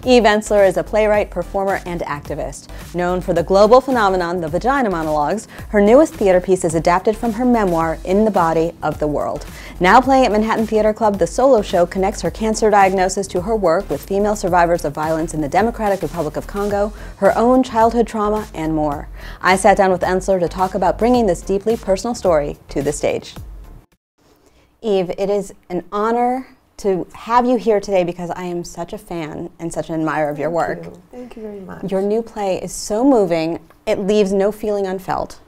Eve Ensler is a playwright, performer, and activist. Known for the global phenomenon, the vagina monologues, her newest theater piece is adapted from her memoir, In the Body of the World. Now playing at Manhattan Theater Club, the solo show connects her cancer diagnosis to her work with female survivors of violence in the Democratic Republic of Congo, her own childhood trauma, and more. I sat down with Ensler to talk about bringing this deeply personal story to the stage. Eve, it is an honor to have you here today because I am such a fan and such an admirer of your work. Thank you very much. Your new play is so moving, it leaves no feeling unfelt.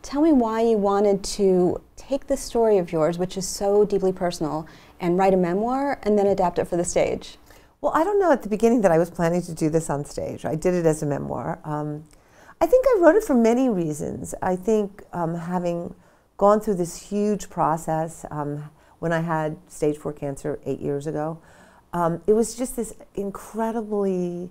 Tell me why you wanted to take this story of yours, which is so deeply personal, and write a memoir and then adapt it for the stage. Well, I don't know at the beginning that I was planning to do this on stage. I did it as a memoir. I think I wrote it for many reasons. I think having gone through this huge process when I had stage 4 cancer 8 years ago, it was just this incredibly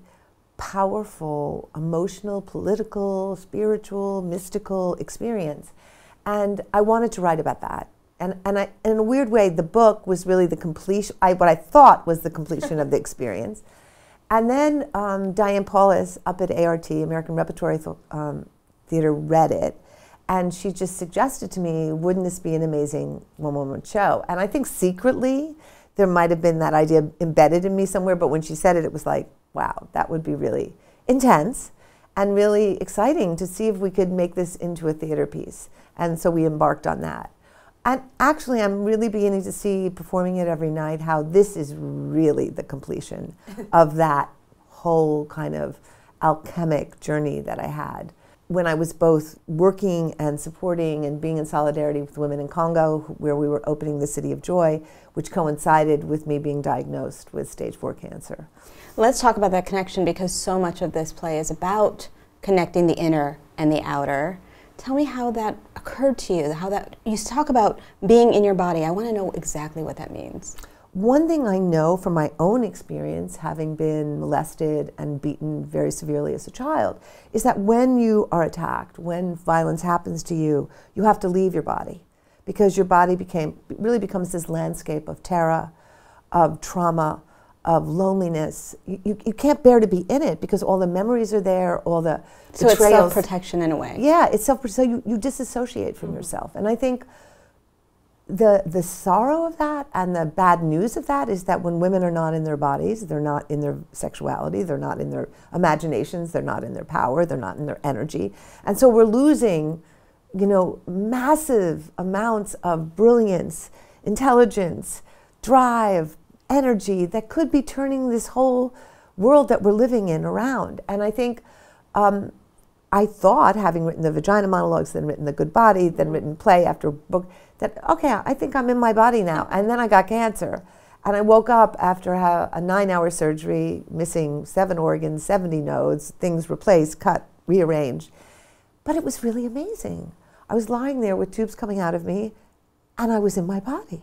powerful, emotional, political, spiritual, mystical experience. And I wanted to write about that. And in a weird way, the book was really the completion, what I thought was the completion of the experience. And then Diane Paulus up at ART, American Repertory Theater, read it. And she just suggested to me, wouldn't this be an amazing one-woman show? And I think secretly, there might have been that idea embedded in me somewhere, but when she said it, it was like, wow, that would be really intense and really exciting to see if we could make this into a theater piece. And so we embarked on that. And actually, I'm really beginning to see, performing it every night, how this is really the completion of that whole kind of alchemic journey that I had when I was both working and supporting and being in solidarity with women in Congo, where we were opening the City of Joy, which coincided with me being diagnosed with stage 4 cancer. Let's talk about that connection, because so much of this play is about connecting the inner and the outer. Tell me how that occurred to you, how that, you talk about being in your body. I want to know exactly what that means. One thing I know from my own experience, having been molested and beaten very severely as a child, is that when you are attacked, when violence happens to you, you have to leave your body, because your body really becomes this landscape of terror, of trauma, of loneliness. You can't bear to be in it because all the memories are there, all the So betrayals. it's self-protection in a way. Yeah, it's self-protection. So you disassociate from yourself. And I think the sorrow of that and the bad news of that is that when women are not in their bodies, they're not in their sexuality, they're not in their imaginations, they're not in their power, they're not in their energy. And so we're losing, you know, massive amounts of brilliance, intelligence, drive, energy that could be turning this whole world that we're living in around. And I think I thought, having written the vagina monologues, then written The Good Body, then written play after book, that, okay, I think I'm in my body now. And then I got cancer. And I woke up after a 9-hour surgery, missing 7 organs, 70 nodes, things replaced, cut, rearranged. But it was really amazing. I was lying there with tubes coming out of me, and I was in my body.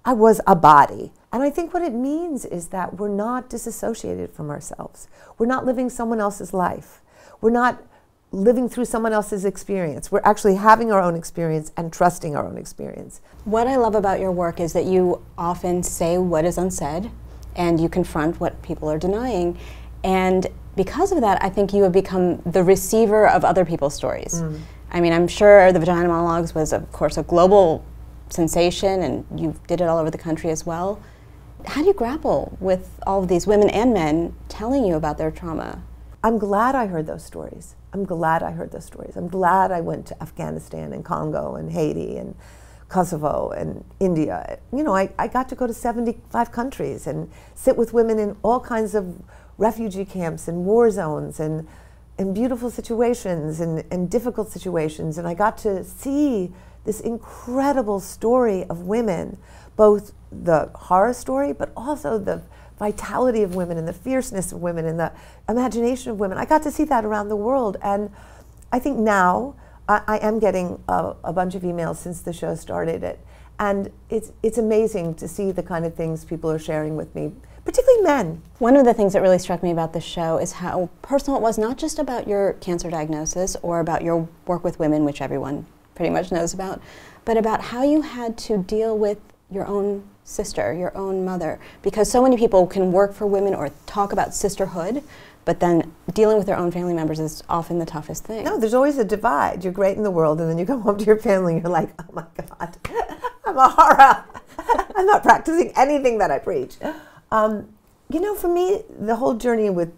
I was a body. And I think what it means is that we're not disassociated from ourselves. We're not living someone else's life. We're not living through someone else's experience. We're actually having our own experience and trusting our own experience. What I love about your work is that you often say what is unsaid, and you confront what people are denying. And because of that, I think you have become the receiver of other people's stories. I mean, I'm sure the Vagina Monologues was, of course, a global sensation, and you did it all over the country as well. How do you grapple with all of these women and men telling you about their trauma? I'm glad I heard those stories. I'm glad I heard those stories. I'm glad I went to Afghanistan and Congo and Haiti and Kosovo and India. You know, I got to go to 75 countries and sit with women in all kinds of refugee camps and war zones and beautiful situations and difficult situations. And I got to see this incredible story of women, both the horror story, but also the vitality of women and the fierceness of women and the imagination of women. I got to see that around the world. And I think now I am getting a bunch of emails since the show started. And it's amazing to see the kind of things people are sharing with me, particularly men. One of the things that really struck me about this show is how personal it was, not just about your cancer diagnosis or about your work with women, which everyone pretty much knows about, but about how you had to deal with your own sister, your own mother? Because so many people can work for women or talk about sisterhood, but then dealing with their own family members is often the toughest thing. No, there's always a divide. You're great in the world, and then you come home to your family and you're like, oh my God, I'm a horror. I'm not practicing anything that I preach. You know, for me, the whole journey with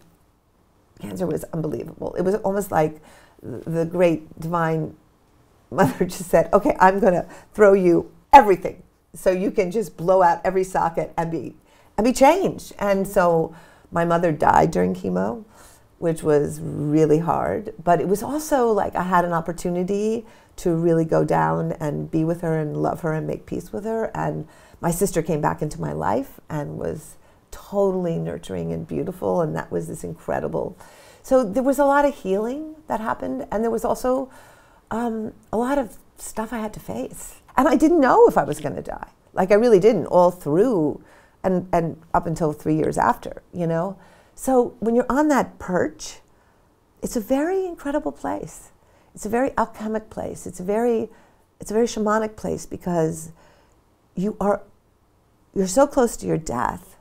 cancer was unbelievable. It was almost like the great divine mother just said, okay, I'm going to throw you everything so you can just blow out every socket and be changed. And so my mother died during chemo, which was really hard. But it was also like I had an opportunity to really go down and be with her and love her and make peace with her. And my sister came back into my life and was totally nurturing and beautiful, and that was this incredible. So there was a lot of healing that happened, and there was also a lot of stuff I had to face. And I didn't know if I was going to die. Like, I really didn't, all through and up until 3 years after, you know? So when you're on that perch, it's a very incredible place. It's a very alchemic place. It's a very shamanic place, because you're so close to your death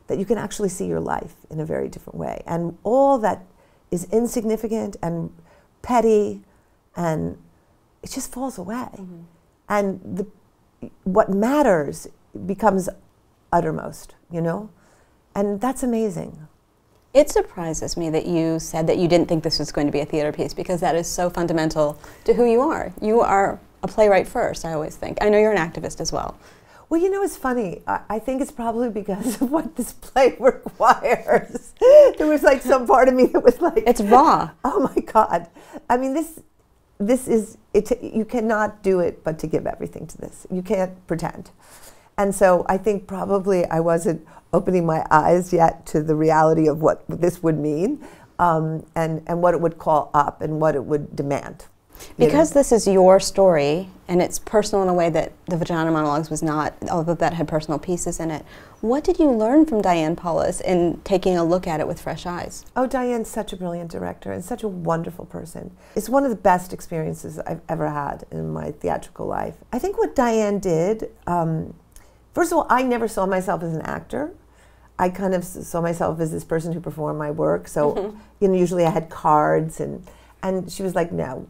that you can actually see your life in a very different way. And all that is insignificant and petty, and it just falls away. Mm-hmm. And what matters becomes uttermost, you know? And that's amazing. It surprises me that you said that you didn't think this was going to be a theater piece, because that is so fundamental to who you are. You are a playwright first, I always think. I know you're an activist as well. Well, you know, it's funny. I think it's probably because of what this play requires. There was like some part of me that was like... It's raw. Oh my God. I mean, this is, you cannot do it but to give everything to this. You can't pretend. And so I think probably I wasn't opening my eyes yet to the reality of what this would mean, and what it would call up and what it would demand. Because this is your story, and it's personal in a way that the Vagina Monologues was not, although that had personal pieces in it. What did you learn from Diane Paulus in taking a look at it with fresh eyes? Oh, Diane's such a brilliant director and such a wonderful person. It's one of the best experiences I've ever had in my theatrical life. I think what Diane did, first of all, I never saw myself as an actor. I kind of saw myself as this person who performed my work. So, you know, usually I had cards, and she was like, no,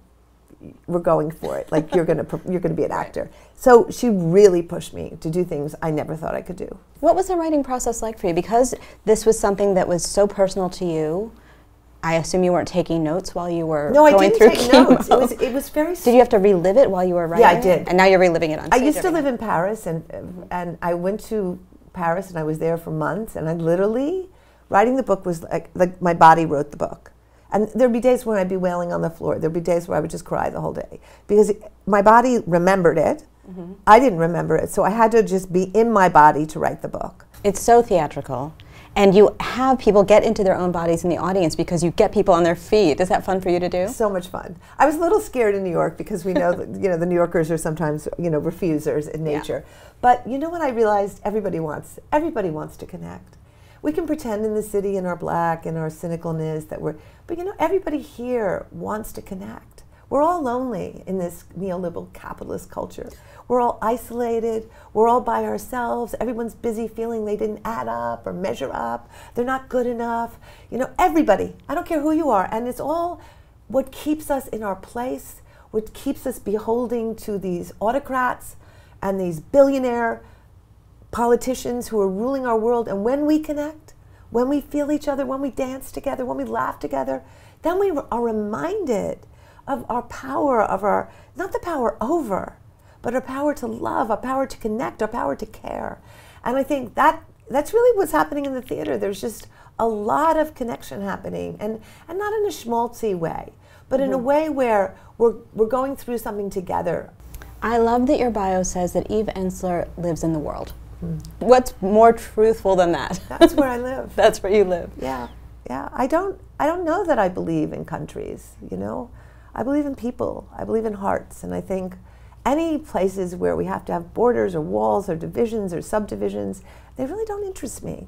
we're going for it. Like, you're gonna be an actor. So she really pushed me to do things I never thought I could do. What was the writing process like for you? Because this was something that was so personal to you, I assume you weren't taking notes while you were going through chemo. No, I didn't take notes. It was very... Did you have to relive it while you were writing? Yeah, I did. And now you're reliving it on stage. I used to live in Paris, and I went to Paris, and I was there for months, and I literally, writing the book was like my body wrote the book. And there'd be days when I'd be wailing on the floor. There'd be days where I would just cry the whole day, because my body remembered it. Mm-hmm. I didn't remember it, so I had to just be in my body to write the book. It's so theatrical, and you have people get into their own bodies in the audience because you get people on their feet. Is that fun for you to do? So much fun. I was a little scared in New York, because we know that, you know, the New Yorkers are sometimes, you know, refusers in nature. Yeah. But you know what I realized? Everybody wants to connect. We can pretend in the city in our black and our cynicalness that but you know, everybody here wants to connect. We're all lonely in this neoliberal capitalist culture. We're all isolated. We're all by ourselves. Everyone's busy feeling they didn't add up or measure up. They're not good enough. You know, everybody, I don't care who you are. And it's all what keeps us in our place, what keeps us beholding to these autocrats and these billionaire politicians who are ruling our world. And when we connect, when we feel each other, when we dance together, when we laugh together, then we are reminded of our power, of our, not the power over, but our power to love, our power to connect, our power to care. And I think that's really what's happening in the theater. There's just a lot of connection happening, and not in a schmaltzy way, but in a way where we're going through something together. I love that your bio says that Eve Ensler lives in the world. What's more truthful than that? That's where I live. That's where you live. Yeah, yeah. I don't know that I believe in countries, you know. I believe in people. I believe in hearts. And I think any places where we have to have borders or walls or divisions or subdivisions, they really don't interest me.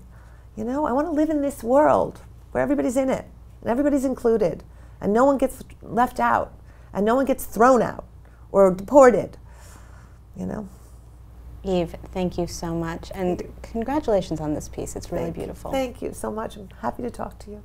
You know, I want to live in this world where everybody's in it and everybody's included and no one gets left out and no one gets thrown out or deported, you know. Eve, thank you so much, and congratulations on this piece. It's really beautiful. Thank you so much. I'm happy to talk to you.